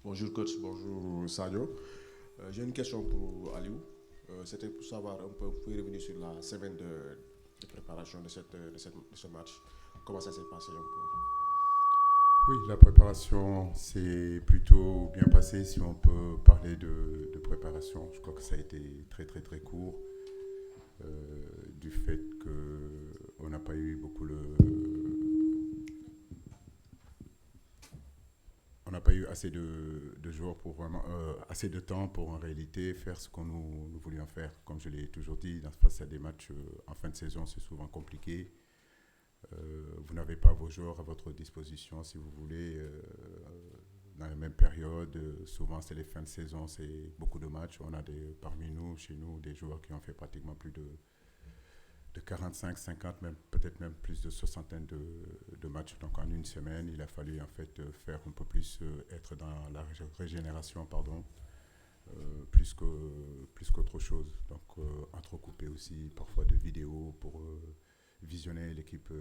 Bonjour coach, bonjour Sadio. J'ai une question pour Aliou. C'était pour savoir un peu, vous pouvez revenir sur la semaine de préparation de ce match. Comment ça s'est passé un peu? Oui, la préparation s'est plutôt bien passée si on peut parler de préparation. Je crois que ça a été très très très court du fait qu'on n'a pas eu beaucoup on n'a pas eu assez de jours pour vraiment assez de temps pour en réalité faire ce qu'on nous voulions faire. Comme je l'ai toujours dit, face à des matchs en fin de saison, c'est souvent compliqué. Vous n'avez pas vos joueurs à votre disposition si vous voulez dans la même période. Souvent, c'est les fins de saison, c'est beaucoup de matchs. On a parmi nous, chez nous, des joueurs qui ont fait pratiquement plus de 45, 50, même, peut-être même plus de soixantaine de matchs. Donc, en une semaine, il a fallu en fait faire un peu plus, être dans la régénération, pardon, plus qu'autre chose. Donc, entrecouper aussi parfois de vidéos pour visionner l'équipe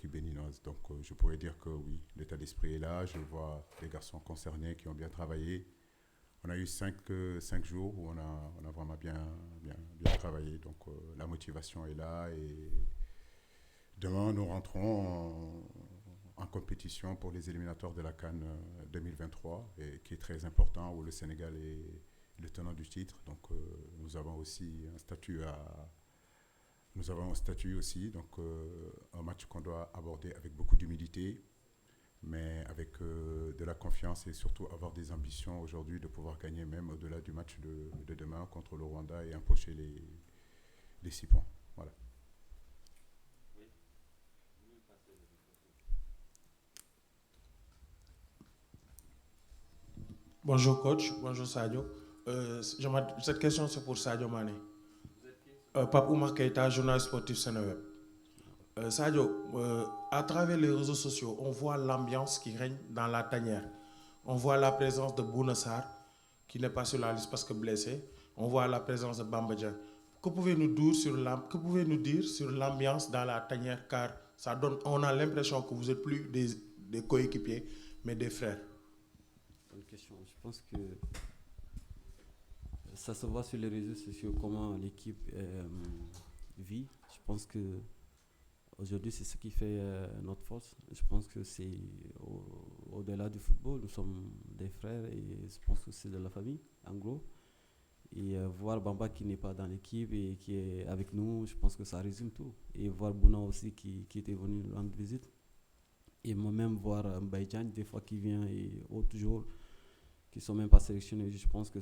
béninoise. Donc, je pourrais dire que oui, l'état d'esprit est là. Je vois les garçons concernés qui ont bien travaillé. On a eu cinq jours où on a vraiment bien travaillé. Donc, la motivation est là. Et demain, nous rentrons en compétition pour les éliminatoires de la CAN 2023, et qui est très important, où le Sénégal est le tenant du titre. Donc, nous avons aussi un statut aussi, donc un match qu'on doit aborder avec beaucoup d'humilité, mais avec de la confiance et surtout avoir des ambitions aujourd'hui de pouvoir gagner même au-delà du match de demain contre le Rwanda et empocher les 6 points. Voilà. Bonjour coach, bonjour Sadio. Cette question c'est pour Sadio Mané. Pape Oumar Keita, journaliste sportif Sénéweb. Sadio, à travers les réseaux sociaux, on voit l'ambiance qui règne dans la tanière. On voit la présence de Bounassar, qui n'est pas sur la liste parce que blessé. On voit la présence de Bamba Dieng. Que pouvez-nous dire sur l'ambiance dans la tanière, car on a l'impression que vous êtes plus des coéquipiers, mais des frères. Bonne question. Je pense que ça se voit sur les réseaux sociaux comment l'équipe vit. Je pense que aujourd'hui c'est ce qui fait notre force. Je pense que c'est au-delà du football, nous sommes des frères et je pense que c'est de la famille en gros. Et voir Bamba qui n'est pas dans l'équipe et qui est avec nous, je pense que ça résume tout. Et voir Bouna aussi qui était venu nous rendre visite. Et moi-même voir Mbaïdjan des fois qui vient et autres jours qui ne sont même pas sélectionnés. Je pense que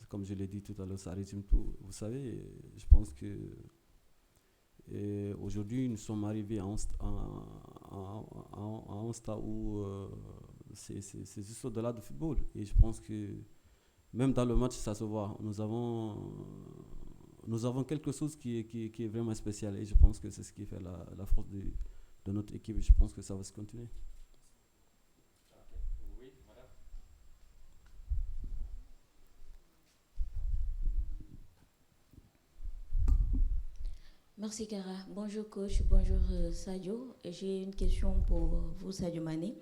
comme je l'ai dit tout à l'heure, ça résume tout. Vous savez, je pense que aujourd'hui, nous sommes arrivés à un stade où c'est juste au-delà du football. Et je pense que même dans le match, ça se voit. Nous avons quelque chose qui est vraiment spécial. Et je pense que c'est ce qui fait la force de notre équipe. Et je pense que ça va se continuer. Merci Cara. Bonjour coach, bonjour Sadio. J'ai une question pour vous Sadio Mané.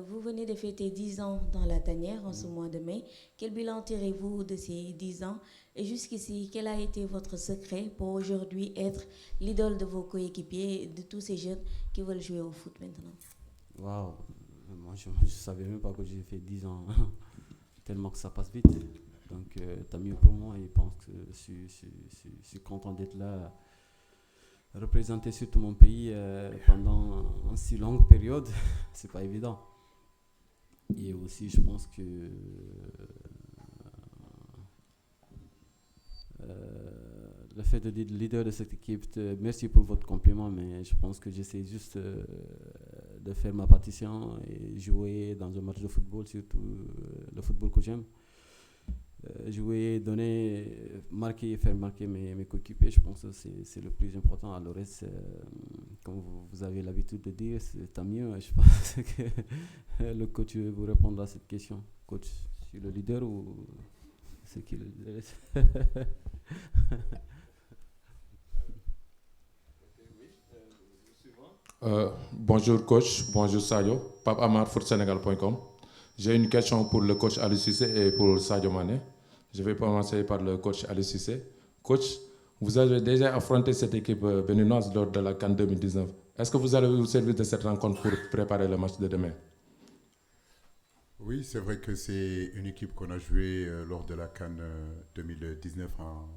Vous venez de fêter 10 ans dans la tanière en ce mois de mai. Quel bilan tirez-vous de ces 10 ans? Et jusqu'ici, quel a été votre secret pour aujourd'hui être l'idole de vos coéquipiers et de tous ces jeunes qui veulent jouer au foot maintenant? Waouh, moi je ne savais même pas que j'ai fait 10 ans, tellement que ça passe vite. Donc tant mieux pour moi et je pense que je suis content d'être là, représenter surtout mon pays pendant une si longue période. C'est pas évident. Et aussi je pense que le fait de dire leader de cette équipe, merci pour votre compliment, mais je pense que j'essaie juste de faire ma partition et jouer dans un match de football, surtout le football que j'aime. Jouer, donner, marquer et faire marquer mes coéquipiers, je pense que c'est le plus important. Alors reste, comme vous avez l'habitude de dire, c'est tant mieux. Je pense que le coach vous répondra à cette question. Coach, je suis le leader ou c'est qui le leader? Bonjour coach, bonjour Sadio, Pape Amar, footsénégal.com. J'ai une question pour le coach Aliou Cissé et pour Sadio Mané. Je vais commencer par le coach Aliou Cissé. Coach, vous avez déjà affronté cette équipe béninoise lors de la CAN 2019. Est-ce que vous allez vous servir de cette rencontre pour préparer le match de demain? Oui, c'est vrai que c'est une équipe qu'on a jouée lors de la CAN 2019 en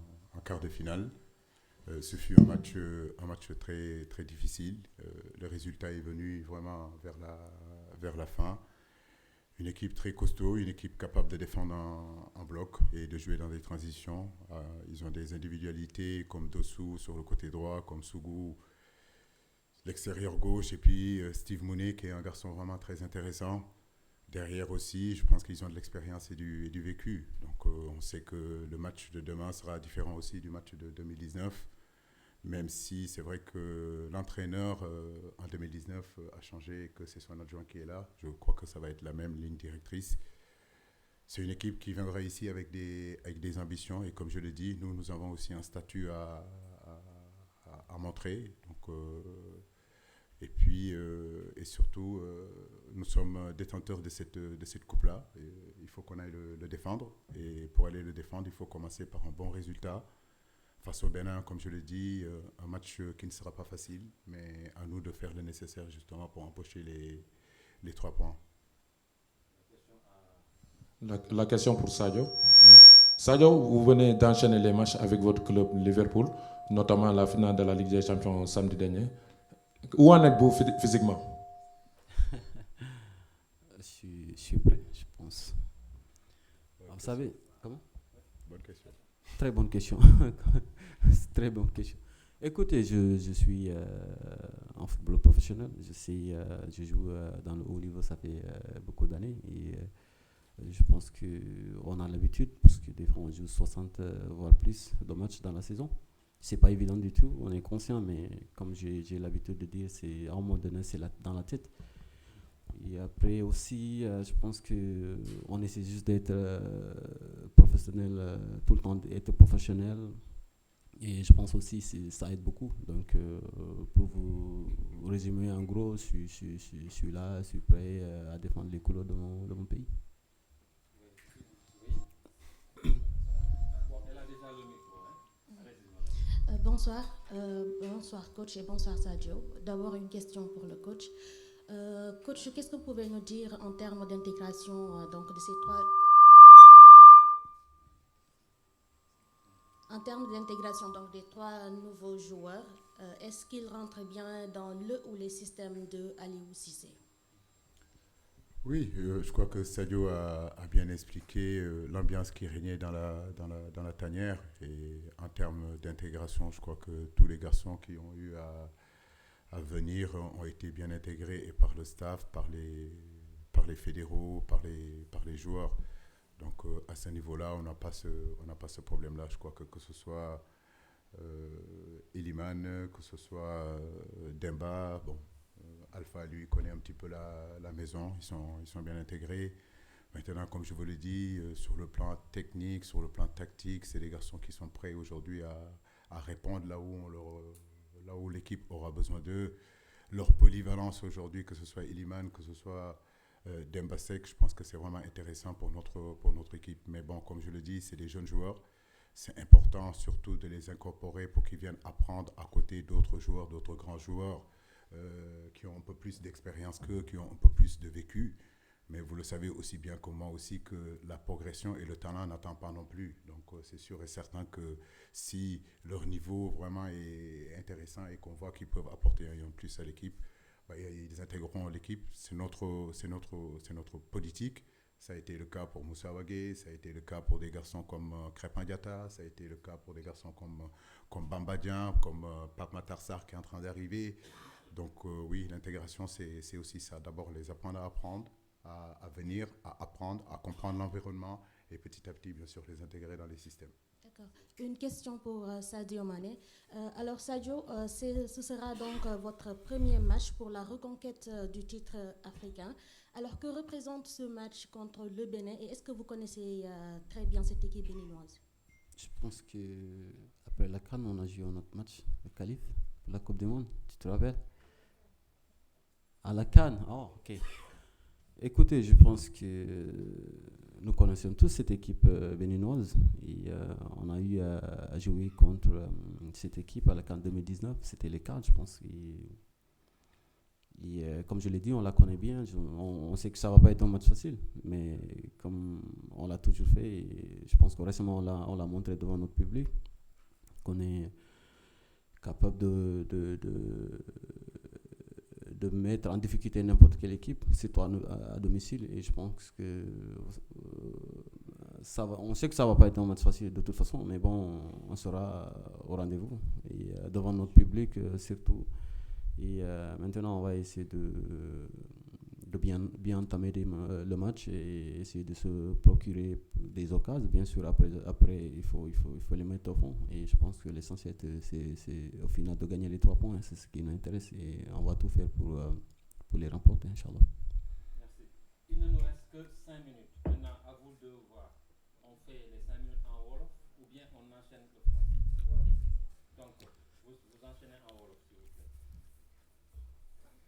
quart de finale. Ce fut un match très, très difficile. Le résultat est venu vraiment vers la fin. Une équipe très costaud, une équipe capable de défendre en bloc et de jouer dans des transitions. Ils ont des individualités comme Dossou sur le côté droit, comme Sougou, l'extérieur gauche, et puis Steve Mounier qui est un garçon vraiment très intéressant. Derrière aussi, je pense qu'ils ont de l'expérience et du vécu. Donc on sait que le match de demain sera différent aussi du match de 2019. Même si c'est vrai que l'entraîneur en 2019 a changé et que c'est son adjoint qui est là. Je crois que ça va être la même ligne directrice. C'est une équipe qui viendra ici avec des ambitions. Et comme je l'ai dit, nous avons aussi un statut à montrer. Donc, et puis, et surtout, nous sommes détenteurs de cette coupe-là. Il faut qu'on aille le défendre. Et pour aller le défendre, il faut commencer par un bon résultat. Face au Bénin, comme je l'ai dit, un match qui ne sera pas facile, mais à nous de faire le nécessaire justement pour empocher les 3 points. La question pour Sadio. Ouais. Sadio, vous venez d'enchaîner les matchs avec votre club Liverpool, notamment la finale de la Ligue des Champions samedi dernier. Où en êtes-vous physiquement? Je suis prêt, je pense. Vous savez, comment? Bonne question. Très bonne question. Très bonne question. Écoutez, je suis en football professionnel. Je joue dans le haut niveau, ça fait beaucoup d'années. Et je pense qu'on a l'habitude, parce que des fois on joue 60 voire plus de matchs dans la saison. C'est pas évident du tout, on est conscient, mais comme j'ai l'habitude de dire, c'est à un moment donné, c'est dans la tête. Et après aussi, je pense qu'on essaie juste d'être professionnel, tout le temps d'être professionnel. Et je pense aussi que ça aide beaucoup. Donc, pour vous résumer, en gros, je suis là, je suis prêt à défendre les couleurs de mon pays. Bonsoir coach et bonsoir Sadio. D'abord une question pour le coach. Coach, qu'est-ce que vous pouvez nous dire en termes d'intégration donc de ces trois... En termes d'intégration donc des 3 nouveaux joueurs, est-ce qu'ils rentrent bien dans le ou les systèmes de Aliou Cissé? Oui, je crois que Sadio a bien expliqué l'ambiance qui régnait dans la tanière. Et en termes d'intégration, je crois que tous les garçons qui ont eu à venir ont été bien intégrés et par le staff, par les fédéraux, par les joueurs. Donc à ce niveau-là, on n'a pas ce problème-là. Je crois que ce soit Iliman, que ce soit Demba, bon, Alpha, lui, connaît un petit peu la maison. Ils sont bien intégrés. Maintenant, comme je vous l'ai dit, sur le plan technique, sur le plan tactique, c'est des garçons qui sont prêts aujourd'hui à répondre là où l'équipe aura besoin d'eux. Leur polyvalence aujourd'hui, que ce soit Iliman, que ce soit Demba Seck, je pense que c'est vraiment intéressant pour notre équipe. Mais bon, comme je le dis, c'est des jeunes joueurs. C'est important surtout de les incorporer pour qu'ils viennent apprendre à côté d'autres joueurs, d'autres grands joueurs qui ont un peu plus d'expérience qu'eux, qui ont un peu plus de vécu. Mais vous le savez aussi bien que moi aussi que la progression et le talent n'attendent pas non plus. Donc c'est sûr et certain que si leur niveau vraiment est intéressant et qu'on voit qu'ils peuvent apporter un plus à l'équipe, ils intégreront l'équipe. C'est notre politique. Ça a été le cas pour Moussa Wagué, ça a été le cas pour des garçons comme Crépin Diatta, ça a été le cas pour des garçons comme Bamba Dieng, comme Pape Matar Sarr qui est en train d'arriver. Donc oui, l'intégration, c'est aussi ça. D'abord, les apprendre à apprendre, à venir, à apprendre, à comprendre l'environnement et petit à petit, bien sûr, les intégrer dans les systèmes. D'accord. Une question pour Sadio Mané. Alors Sadio, ce sera donc votre premier match pour la reconquête du titre africain. Alors que représente ce match contre le Bénin et est-ce que vous connaissez très bien cette équipe béninoise? Je pense qu'après la CAN, on a joué un autre match, le qualif, pour la Coupe du Monde, tu te rappelles? À la CAN, oh ok. Écoutez, je pense que nous connaissons tous cette équipe béninoise et on a eu à jouer contre cette équipe à la CAN 2019. C'était les cadres, je pense. Et comme je l'ai dit, on la connaît bien. On sait que ça ne va pas être un match facile, mais comme on l'a toujours fait, et je pense que récemment on l'a montré devant notre public, qu'on est capable de mettre en difficulté n'importe quelle équipe, surtout à domicile. Et je pense que on sait que ça ne va pas être un match facile de toute façon, mais bon, on sera au rendez-vous et devant notre public surtout. Et maintenant, on va essayer de bien entamer le match et essayer de se procurer des occasions. Bien sûr, après il faut les mettre au fond. Et je pense que l'essentiel, c'est au final de gagner les 3 points. C'est ce qui nous intéresse et on va tout faire pour les remporter, Inch'Allah. Merci. Il ne nous reste que 5 minutes. Maintenant, à vous de voir. On fait les 5 minutes en Wolof ou bien on enchaîne le français. Donc, vous enchaînez en Wolof, s'il vous plaît.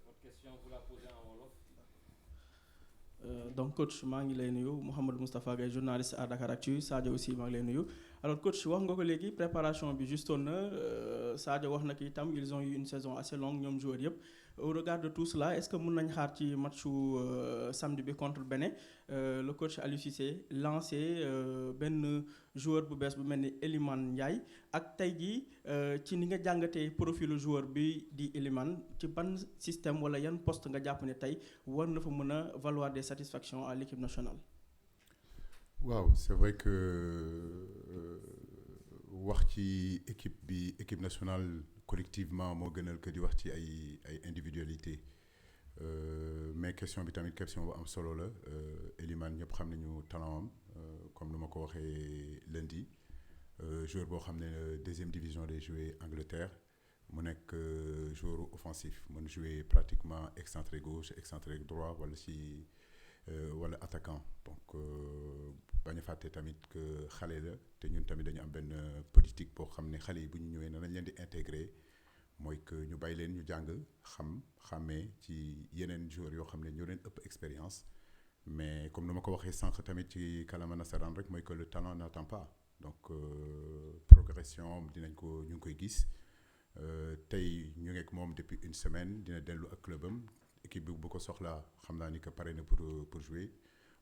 Votre question, vous la posez en Wolof. Donc coach maa ngi lay nuyu Mouhamadou Moustapha Gaye journaliste à Dakaractu, Sadio aussi maa ngi lay nuyu. Alors coach wax nga ko léegi préparation bi justoon na Sadio wax na ki itam ils ont eu une saison assez longue ñoom joueurs yëpp. Au regard de tout cela, est-ce que mën nañ xaar ci matchu samedi bi contre Bénin le coach Aliou Cissé lancé benn joueur bu bees bu mel ni Elimane Ndiaye ak tey jii ci ni nga jàngatee profilu joueur bi di Elimane ci ban système wala yan poste nga jàpp ne tey war na fa mën a valoir des satisfactions à l'équipe nationale. Waaw c'est vrai que wax ci équipe nationale collectivement moo gënal que di wax ci ay individualité mais question bi tamit question bu am solo la Elimane ñëpp xam nañu talent am comme nu ma ko waxee lundi joueur boo xam ne deuxième division day jouer Angleterre mu nekk joueur offensif mën jouer pratiquement excentré gauche excentré droit wala attaquant donc bañ a fàtte tamit que xale la te ñun tamit dañu am benn politique boo xam ne xale yi bu ñu ñëwee nañ leen di intégrer mooy que ñu bàyyi leen ñu jàng xàmmee ci yeneen joueurs yoo xam ne ñoo leen ëpp expérience mais comme ni ma ko waxee sànq tamit ci kalama nasaraan rek mooy que le talent n'attend pas donc progression ñu ngi koy gis tey ñu ngi ak moom depuis une semaine dina dellu ak clubam équipe bi bu ko soxlaa xam naa ni que pare na pour jouer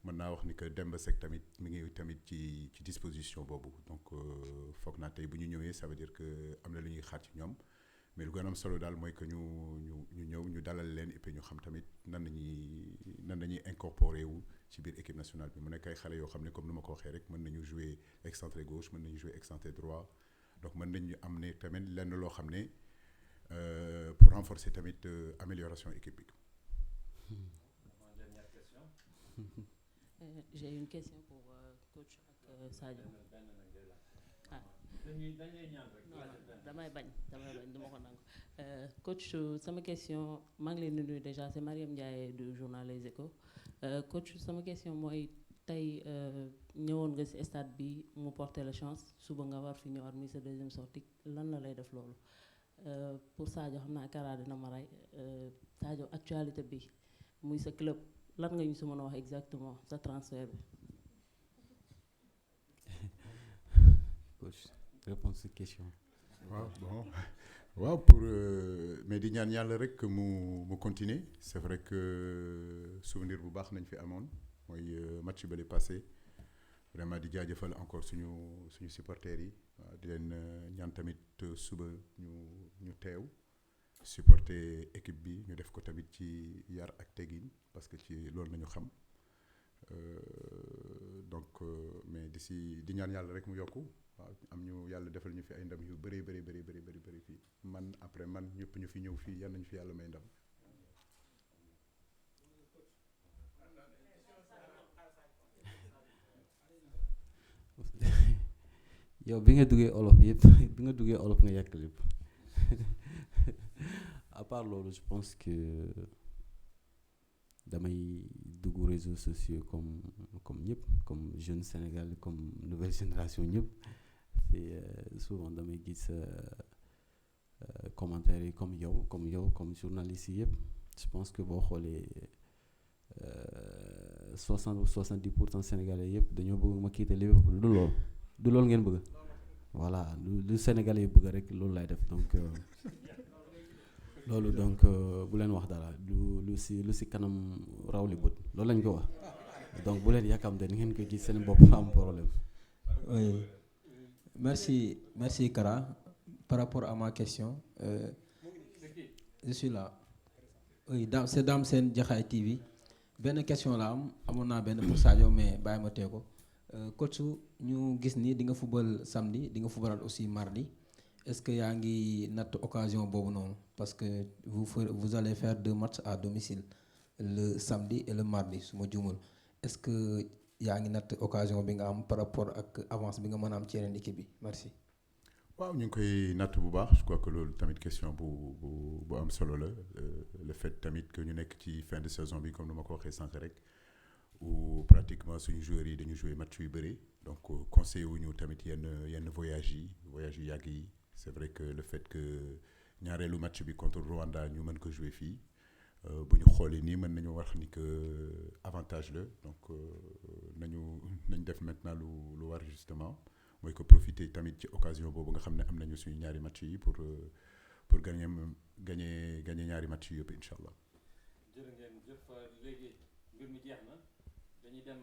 mën naa wax ni que Demba Seck tamit mi ngi tamit ci disposition boobu donc foog naa tey bu ñu ñëwee ça veut dire que am na lu ñuy xaar ci ñoom mais lu gën a am solo daal mooy que ñu ñëw ñu dalal leen et puis ñu xam tamit nan nañuy incorporer wu ci biir équipe nationale bi mu nekk ay xale yoo xam ne comme ni ma ko waxee rek mën nañu jouer excentré gauche mën nañu jouer excentré droit donc mën nañu am ne tamit lenn loo xam ne pour renforcer tamit amélioration équipe bi. Dernière question. J'ai une question pour coach ak Sadio. damay bañ du ma ko nangu coach sama question maa ngi leen di nuyu déjà c'est Mariam Ndiaye du journal Les Échos coach sama question mooy tey ñëwoon nga ci stade bi mu porter la chance suba nga war fi ñëwaat muy sa deuxième sortie lan la lay def loolu pour Sadio xam naa Kara dina ma rey Sadio actualité bi muy sa club lan nga ñu si mën a wax exactement sa transfert bi. Coach, réponse à cette question. waaw mais di ñaan yàlla rek que mu continuer c'est vrai que souvenir bu baax nañ fi amoon mooy match ba le passé vraiment di jaajëfal encore suñu supporters yi waaw di leen ñaan tamit suba ñu teew supporter équipe bi ñu def ko tamit ci yar ak teggin parce que ci loolu nañu xam donc mais di ñaan yàlla rek mu yokku waaw am ñu yàlla defal ñu fi ay ndam yu bëri fii man après man ñëpp ñu fi ñëw fii yal nañu fi yàlla may ndam. yow bi nga duggee olof nga yàq lépp à part loolu je pense que damay dugg réseaux sociaux comme ñëpp comme jeune Sénégal comme nouvelle génération ñëpp c'est souvent damay gis commentaires yi comme yow comme journaliste yi yëpp je pense que boo xoolee 60 ou 70% sénégalais yëpp dañoo bëgg ma quitter Liverpool du loolu ngeen bëgg voilà lu sénégalais yi bëgg rek loolu lay def donc loolu donc bu leen wax dara lu si kanam raw li bët loolu lañ ko wax donc bu leen yàkkamte ni ngeen ko gis seen bopp am problème. Oui, merci Kara. Par rapport à ma question, je suis là. Oui, c'est Dame Sen Jaxaay TV. Benn question la amoon naa benn pour Sadio mais bàyyi ma tee ko coach ñu gis ni di nga football samedi di nga footballaat aussi mardi est-ce que yaa ngi natt occasion boobu noonu parce que vous allez faire 2 matchs à domicile le samedi et le mardi su ma juumul est-ce que yaa ngi natt occasion bi nga am par rapport ak avance bi nga mën a am ci yeneen équipe bi merci. waaw ñu ngi koy natt bu baax je crois que loolu tamit question bu am solo la le fait tamit que ñu nekk ci fin de saison bi comme ni ma ko waxee sànq rek où pratiquement suñu joueurs yi dañu jouer match yu bëri donc conseillé wuñu tamit yenn voyage yu yàgg yi c'est vrai que le fait que ñaareelu match bi contre Rwanda ñu mën ko jouer fii bu ñu xoolee nii mën nañu wax ni que avantage la donc nañ def maintenant lu war justement mooy ko profiter tamit ci occasion boobu nga xam ne am nañu suñu ñaari match yi pour gagner ñaari match yi yëpp incha allah. jërë ngeen jëf léegi mbir mi jeex na dañuy dem